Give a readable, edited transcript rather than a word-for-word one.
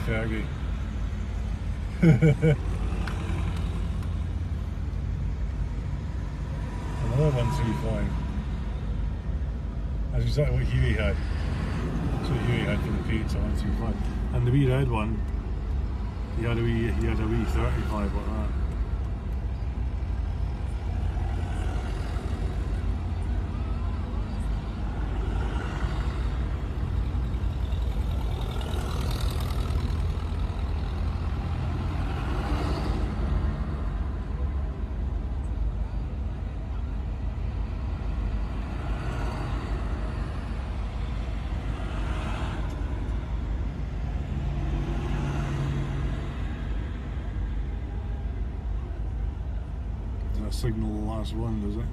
Fergie. Another 135. That's exactly what Huey had. That's what Huey had for the pizza, 135. And the wee red one, he had a wee 35 like that. Does that signal the last one, does it?